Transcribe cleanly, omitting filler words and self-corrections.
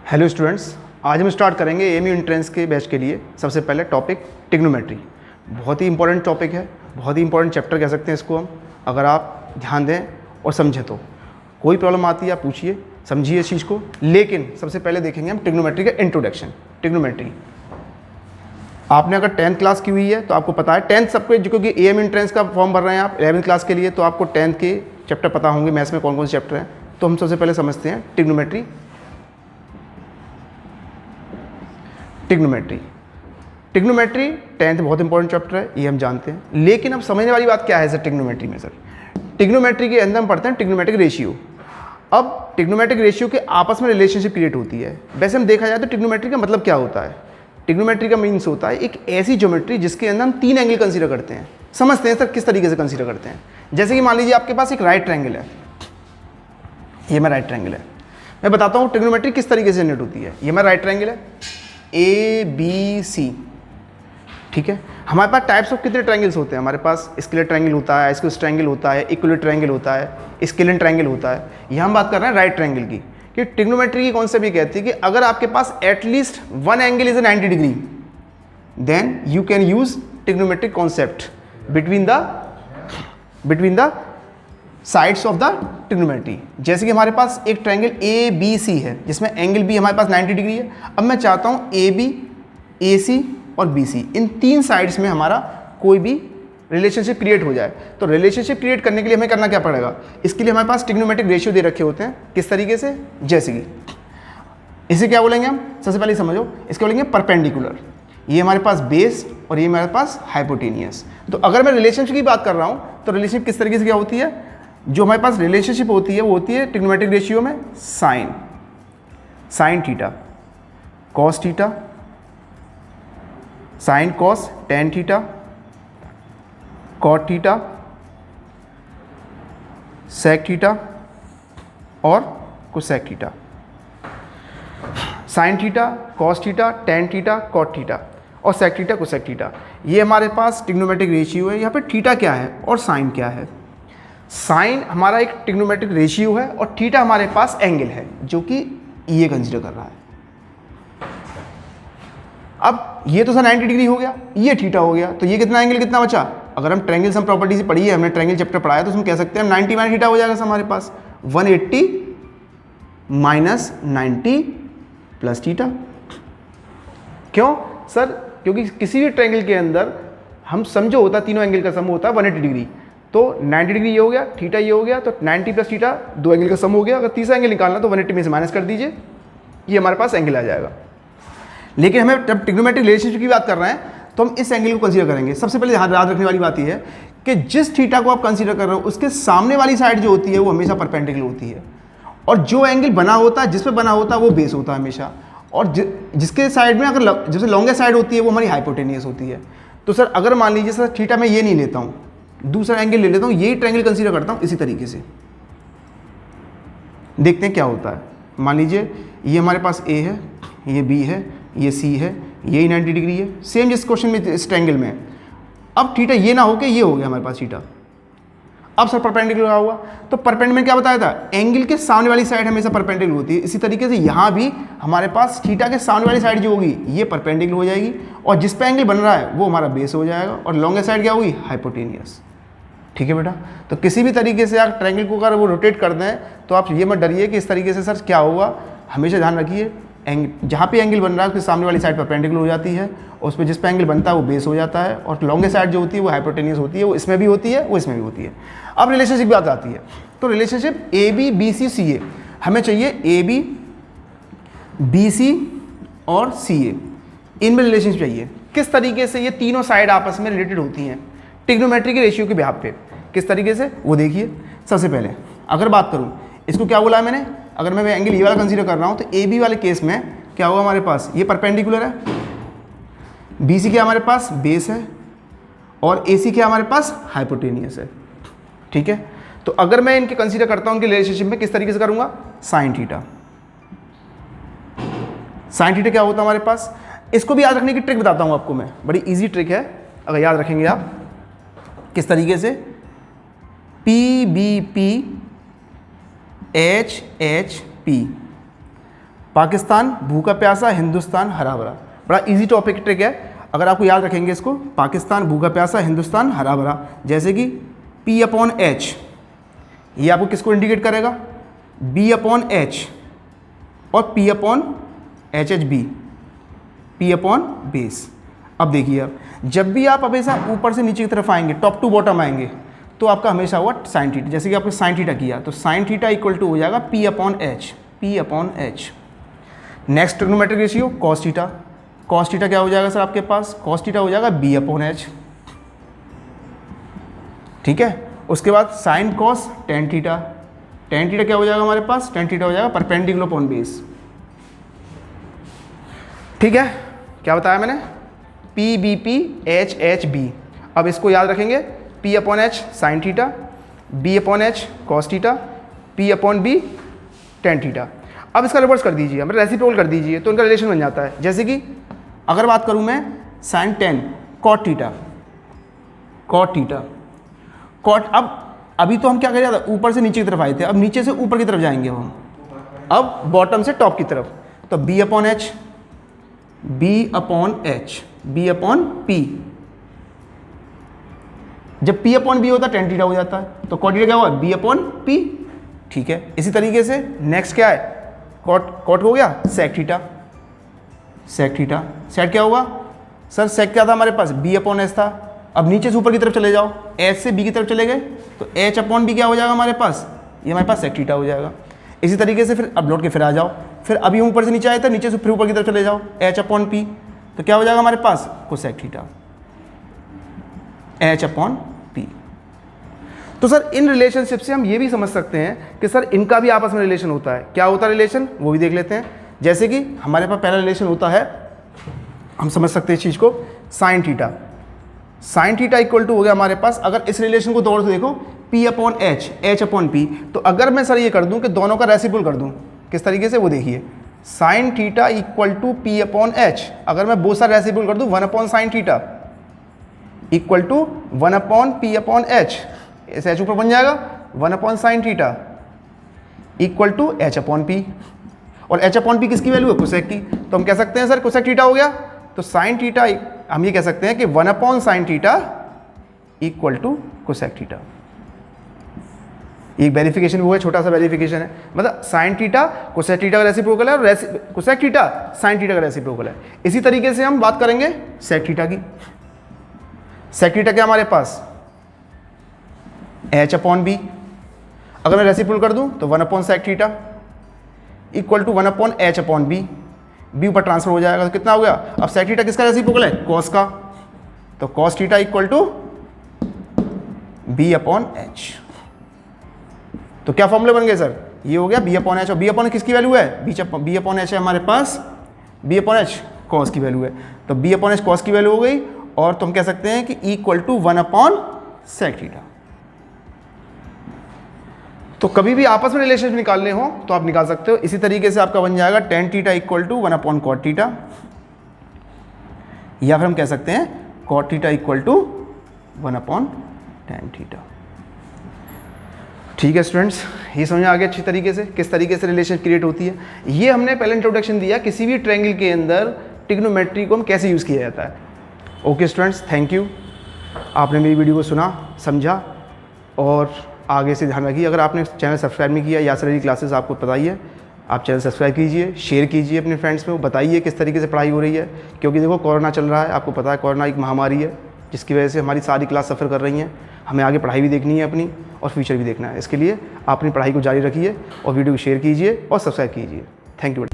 Hello students, आज हम start करेंगे एएमयू एंट्रेंस के बैच के लिए। सबसे पहले टॉपिक ट्रिग्नोमेट्री, बहुत ही इंपॉर्टेंट टॉपिक है, बहुत ही इंपॉर्टेंट चैप्टर कह सकते हैं इसको हम। अगर आप ध्यान दें और समझें तो कोई प्रॉब्लम आती है आप पूछिए, समझिए इस चीज़ को। लेकिन सबसे पहले देखेंगे हम ट्रिग्नोमेट्री का इंट्रोडक्शन। ट्रिग्नोमेट्री आपने अगर 10th क्लास की हुई है तो आपको पता है, 10th सबको, क्योंकि एएमयू एंट्रेंस का फॉर्म भर रहे हैं आप 11th क्लास के लिए, तो आपको 10th के चैप्टर पता होंगे मैथ्स में कौन कौन से चैप्टर हैं। तो हम सबसे पहले समझते हैं ट्रिग्नोमेट्री। ट्रिग्नोमेट्री 10th बहुत इंपॉर्टेंट चैप्टर है, ये हम जानते हैं। लेकिन अब समझने वाली बात क्या है सर ट्रिग्नोमेट्री में? सर ट्रिग्नोमेट्री के अंदर हम पढ़ते हैं ट्रिग्नोमेट्रिक रेशियो। अब ट्रिग्नोमेट्रिक रेशियो के आपस में रिलेशनशिप क्रिएट होती है। वैसे हम देखा जाए तो ट्रिग्नोमेट्री का मतलब क्या होता है? ट्रिग्नोमेट्री का मीन्स होता है एक ऐसी ज्योमेट्री जिसके अंदर हम 3 एंगल कंसीडर करते हैं। समझते हैं सर किस तरीके से कंसीडर करते हैं। जैसे कि मान लीजिए आपके पास एक राइट ट्रायंगल है, ये मेरा राइट ट्रायंगल है। मैं बताता हूँ ट्रिग्नोमेट्री किस तरीके से जनरेट होती है। ये मेरा राइट ट्रायंगल है, ABC, ठीक है। हमारे पास टाइप्स ऑफ कितने ट्रायंगल्स होते हैं? हमारे पास स्केलर ट्रायंगल होता है, स्क्वायर ट्रायंगल होता है, इक्विलर ट्रायंगल होता है, स्केलिन ट्रायंगल होता है। यहाँ हम बात कर रहे हैं राइट ट्रायंगल की। कि ट्रिग्नोमेट्री की कॉन्सेप्ट ये कहती है कि अगर आपके पास at least one angle is 90 degree, then you can use trigonometric concept between the sides of the trigonometry. जैसे कि हमारे पास एक ट्रायंगल ABC है जिसमें एंगल B हमारे पास 90 डिग्री है। अब मैं चाहता हूँ AB, AC और BC, इन 3 साइड्स में हमारा कोई भी रिलेशनशिप क्रिएट हो जाए। तो रिलेशनशिप क्रिएट करने के लिए हमें करना क्या पड़ेगा? इसके लिए हमारे पास ट्रिग्नोमेट्रिक रेशियो दे रखे होते हैं। किस तरीके से? जैसे कि इसे क्या बोलेंगे हम? सबसे पहले समझो, इसके बोलेंगे परपेंडिकुलर। ये हमारे पास बेस और ये हमारे पास हाइपोटेनियस। तो अगर मैं रिलेशनशिप की बात कर रहा हूँ तो रिलेशनशिप किस तरीके से क्या होती है? जो हमारे पास रिलेशनशिप होती है वो होती है ट्रिग्नोमेट्रिक रेशियो में sine theta cos theta, sine cos tan theta, cot theta, sec theta और cosec theta. Sine theta, cos theta, tan theta, cot theta और सेक थीटा, कोसेक थीटा, ये हमारे पास ट्रिग्नोमेट्रिक रेशियो है। यहाँ पे थीटा क्या है और साइन क्या है? साइन हमारा एक ट्रिग्नोमेट्रिक रेशियो है और थीटा हमारे पास एंगल है जो कि ये कंसीडर कर रहा है। अब ये तो सर 90 डिग्री हो गया, ये थीटा हो गया, तो ये कितना एंगल कितना बचा? अगर हम ट्रायंगल सम प्रॉपर्टी से पढ़ी है, हमने ट्रायंगल चैप्टर पढ़ाया, तो हम कह सकते हैं 90 माइनस थीटा हो जाएगा सर हमारे पास 180 माइनस 90 प्लस थीटा। क्यों सर? क्योंकि किसी भी ट्रायंगल के अंदर हम समझो होता तीनों एंगल का सम होता है 180 डिग्री। तो 90 डिग्री ये हो गया, थीटा ये हो गया, तो 90 प्लस थीटा 2 एंगल का सम हो गया। अगर तीसरा एंगल निकालना तो 180 में से माइनस कर दीजिए, ये हमारे पास एंगल आ जाएगा। लेकिन हमें जब ट्रिग्नोमेट्रिक रिलेशनशिप की बात कर रहे हैं तो हम इस एंगल को कंसीडर करेंगे। सबसे पहले याद रखने वाली बात यह है कि जिस थीटा को आप कंसीडर कर रहे हो उसके सामने वाली साइड जो होती है वो हमेशा परपेंडिकुलर होती है, और जो एंगल बना होता है, जिस पे बना होता है, वो बेस होता है हमेशा। और जिसके साइड में अगर जैसे लॉन्गेस्ट साइड होती है वो हमारी हाइपोटेनियस होती है। तो सर अगर मान लीजिए सर थीटा मैं ये नहीं लेता हूँ, दूसरा एंगल ले लेता हूँ, यही ट्रायंगल कंसीडर करता हूँ, इसी तरीके से देखते हैं क्या होता है। मान लीजिए ये हमारे पास A है, ये B है, ये C है, यही 90 डिग्री है, सेम जिस क्वेश्चन में इस ट्रायंगल में। अब थीटा ये ना हो के ये हो गया हमारे पास थीटा। अब सर परपेंडिकुलर हुआ, तो परपेंडिकुलर क्या बताया था? एंगल के सामने वाली साइड हमेशा परपेंडिकुलर होती है। इसी तरीके से यहाँ भी हमारे पास थीटा के सामने वाली साइड जो होगी ये परपेंडिकुलर हो जाएगी, और जिस पे एंगल बन रहा है वो हमारा बेस हो जाएगा, और लॉन्गेस्ट साइड क्या होगी? हाइपोटेनियस। ठीक है बेटा, तो किसी भी तरीके से आप ट्रायंगल को अगर वो रोटेट कर दें तो आप ये मत डरिए कि इस तरीके से सर क्या होगा। हमेशा ध्यान रखिए जहाँ पे एंगल बन रहा है उसके सामने वाली साइड परपेंडिकुलर हो जाती है, और उस पर जिस पे एंगल बनता है वो बेस हो जाता है, और लॉन्गेस्ट साइड जो होती है वो हाइपोटेनियस होती है। वो इसमें भी होती है, वो इसमें भी होती है। अब रिलेशनशिप की बात आती है, तो रिलेशनशिप AB BC CA हमें चाहिए। AB BC और CA, इनमें रिलेशनशिप चाहिए। किस तरीके से ये तीनों साइड आपस में रिलेटेड होती हैं ट्रिग्नोमेट्री के रेशियो के बिहाफ पे? किस तरीके से वो देखिए। सबसे पहले अगर बात करूँ, इसको क्या बोला है मैंने? अगर मैं एंगल ये वाला कंसीडर कर रहा हूँ तो AB वाले केस में क्या होगा? हमारे पास ये परपेंडिकुलर है, BC क्या हमारे पास बेस है, और AC क्या हमारे पास हाइपोटेनियस है। ठीक है, तो अगर मैं इनके कंसीडर करता हूँ इनके रिलेशनशिप में, किस तरीके से करूँगा? Sign theta. साइन थीटा क्या होता है हमारे पास? इसको भी याद रखने की ट्रिक बताता हूँ आपको मैं, बड़ी ईजी ट्रिक है अगर याद रखेंगे आप। किस तरीके से? PBP HHP पाकिस्तान भूखा प्यासा, हिंदुस्तान हरा भरा। बड़ा इजी टॉपिक ट्रिक है, अगर आपको याद रखेंगे इसको, पाकिस्तान भूखा प्यासा, हिंदुस्तान हरा भरा। जैसे कि P/H, ये आपको किसको इंडिकेट करेगा? B/H और P/HHB, P/base। अब देखिए, आप जब भी आप हमेशा ऊपर से नीचे की तरफ आएंगे, टॉप टू बॉटम आएंगे, तो आपका हमेशा हुआ साइन थीटा। जैसे कि आपने साइन थीटा किया तो साइन थीटा इक्वल टू हो जाएगा P/H। Next trigonometric ratio cos theta. Cos theta क्या हो जाएगा सर आपके पास? कॉस थीटा हो जाएगा B/H। ठीक है, उसके बाद sign cos tan theta. Tan theta क्या हो जाएगा हमारे पास? टेन थीटा हो जाएगा परपेंडिकुलर अपॉन बेस। ठीक है, क्या बताया मैंने? PBPHHB। अब इसको याद रखेंगे, P/H sine theta, B/H cos theta, P/B tan theta. अब इसका रिवर्स कर दीजिए, मतलब रेसिप्रोकल कर दीजिए, तो इनका रिलेशन बन जाता है। जैसे कि अगर बात करूं मैं साइन 10 कॉट थीटा, कॉट। अब अभी तो हम क्या कर रहे थे? ऊपर से नीचे की तरफ आए थे, अब नीचे से ऊपर की तरफ जाएंगे हम, अब बॉटम से टॉप की तरफ। तो B/H, B/P। जब P/B होता है टेन थीटा हो जाता है, तो कॉट थीटा क्या हुआ? B/P। ठीक है, इसी तरीके से नेक्स्ट क्या है? कॉट हो गया सेक थीटा। सेक क्या होगा सर? सेक क्या था हमारे पास? B/H था। अब नीचे से ऊपर की तरफ चले जाओ, H से B की तरफ चले गए, तो H/B क्या हो जाएगा हमारे पास? ये हमारे पास सेक थीटा हो जाएगा। इसी तरीके से फिर अब लौट के फिर आ जाओ, फिर अभी ऊपर से नीचे आए थे, नीचे से फिर ऊपर की तरफ चले जाओ, H/P, तो क्या हो जाएगा हमारे पास? Cosec theta, H/P। तो सर इन रिलेशनशिप से हम ये भी समझ सकते हैं कि सर इनका भी आपस में रिलेशन होता है। क्या होता है रिलेशन? वो भी देख लेते हैं। जैसे कि हमारे पास पहला रिलेशन होता है, हम समझ सकते हैं इस चीज़ को, sine theta. Sine theta equal to हो गया हमारे पास, अगर इस रिलेशन को दौड़ से देखो, P/H, H/P। तो अगर मैं सर ये कर दूं कि दोनों का रेसिप्रोकल कर दूं, किस तरीके से? वो देखिए, sign theta equal to P/H। अगर मैं बोथ साइड रेसिप्रोकल कर दूं, 1/sin theta equal to 1/P/H, ऐसे H ऊपर बन जाएगा, 1/sin theta equal to H/P। और H/P किसकी वैल्यू है? कोसेक की। तो हम कह सकते हैं सर कोसेक थीटा हो गया, तो साइन थीटा हम ये कह सकते हैं कि 1/sin theta equal to cosec theta. एक वेरिफिकेशन वो है, छोटा सा वेरिफिकेशन है, मतलब साइन थीटा कोसेक थीटा का रेसिप्रोकल है और कोसेक थीटा साइन थीटा का रेसिप्रोकल है। इसी तरीके से हम बात करेंगे सेक थीटा की। सेक थीटा क्या हमारे पास? H/B। अगर मैं रेसिप्रोकल कर दूं तो 1/sec theta equal to 1/H/B। B ऊपर ट्रांसफर हो जाएगा, तो कितना हो गया? अब सेक थीटा किसका रेसिप्रोकल है? कॉस का, तो cos theta equal to B/H। तो क्या फॉर्मूले बन गए सर? ये हो गया B/H। और B/H किसकी वैल्यू है? B/H है हमारे पास, B/H कॉस की वैल्यू है, तो B/H कॉस की वैल्यू हो गई। और तुम कह सकते हैं कि इक्वल टू 1/sec थीटा। तो कभी भी आपस में रिलेशन निकालने हो तो आप निकाल सकते हो। इसी तरीके से आपका बन जाएगा tan theta equal to 1/cot theta, या फिर हम कह सकते हैं cot theta equal to 1/tan theta. ठीक है स्टूडेंट्स, ये समझ आ गया अच्छी तरीके से किस तरीके से रिलेशन क्रिएट होती है। ये हमने पहले इंट्रोडक्शन दिया किसी भी ट्रायंगल के अंदर ट्रिग्नोमेट्री को हम कैसे यूज़ किया जाता है। ओके स्टूडेंट्स, थैंक यू, आपने मेरी वीडियो को सुना, समझा, और आगे से ध्यान रखिए। अगर आपने चैनल सब्सक्राइब नहीं किया, यासर अली क्लासेस आपको पता ही है, आप चैनल सब्सक्राइब कीजिए, शेयर कीजिए अपने फ्रेंड्स में, बताइए किस तरीके से पढ़ाई हो रही है। क्योंकि देखो कोरोना चल रहा है, आपको पता है कोरोना एक महामारी है जिसकी वजह से हमारी सारी क्लास सफ़र कर रही हैं। हमें आगे पढ़ाई भी देखनी है अपनी और फ्यूचर भी देखना है। इसके लिए आप अपनी पढ़ाई को जारी रखिए और वीडियो को शेयर कीजिए और सब्सक्राइब कीजिए। Thank you.